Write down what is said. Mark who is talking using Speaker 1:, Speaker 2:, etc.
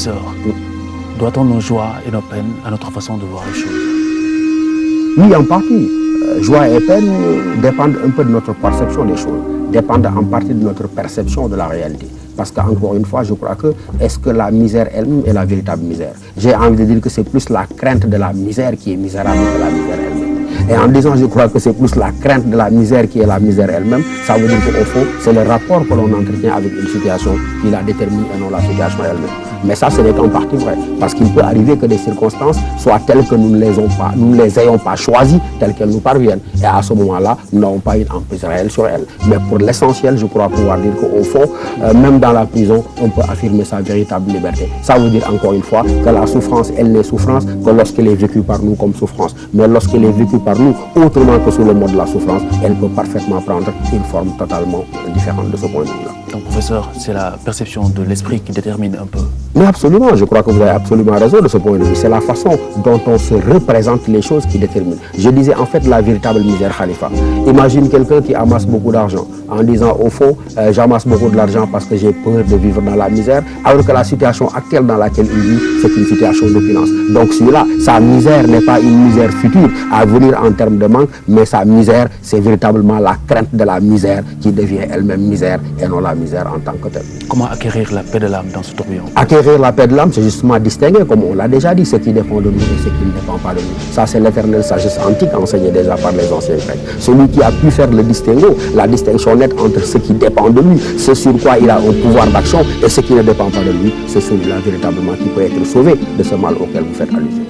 Speaker 1: Professeur, doit-on nos joies et nos peines à notre façon de voir les choses?
Speaker 2: Oui, en partie. Joie et peine dépendent un peu de notre perception des choses, dépendent en partie de notre perception de la réalité. Parce qu'encore une fois, je crois que est-ce que la misère elle-même est la véritable misère? J'ai envie de dire que c'est plus la crainte de la misère qui est misérable que la misère elle-même. Et en disant je crois que c'est plus la crainte de la misère qui est la misère elle-même, ça veut dire qu'au fond, c'est le rapport que l'on entretient avec une situation qui la détermine et non la situation elle-même. Mais ça, ce n'est qu'en partie vrai. Parce qu'il peut arriver que des circonstances soient telles que nous ne les ayons pas choisies, telles qu'elles nous parviennent. Et à ce moment-là, nous n'avons pas une emprise réelle sur elles. Mais pour l'essentiel, je crois pouvoir dire qu'au fond, même dans la prison, on peut affirmer sa véritable liberté. Ça veut dire encore une fois que la souffrance, elle n'est souffrance que lorsqu'elle est vécue par nous comme souffrance. Mais lorsqu'elle est vécue par nous autrement que sous le mode de la souffrance, elle peut parfaitement prendre une forme totalement différente de ce point de vue-là.
Speaker 1: Donc, professeur, c'est la perception de l'esprit qui détermine un peu.
Speaker 2: Mais absolument, je crois que vous avez absolument raison de ce point de vue. C'est la façon dont on se représente les choses qui détermine. Je disais en fait la véritable misère, Khalifa. Imagine quelqu'un qui amasse beaucoup d'argent en disant au fond, j'amasse beaucoup d'argent parce que j'ai peur de vivre dans la misère, alors que la situation actuelle dans laquelle il vit, c'est une situation d'opulence. Donc celui-là, sa misère n'est pas une misère future à venir en termes de manque, mais sa misère, c'est véritablement la crainte de la misère qui devient elle-même misère et non la misère en tant que telle.
Speaker 1: Comment acquérir la paix de l'âme dans ce tourbillon?
Speaker 2: Acquérir la paix de l'âme, c'est justement distinguer, comme on l'a déjà dit, ce qui dépend de nous et ce qui ne dépend pas de nous. Ça, c'est l'éternelle sagesse antique enseignée déjà par les anciens Grecs. Celui qui a pu faire le distinguo, la distinction nette entre ce qui dépend de lui, ce sur quoi il a un pouvoir d'action, et ce qui ne dépend pas de lui, c'est celui-là véritablement qui peut être sauvé de ce mal auquel vous faites allusion.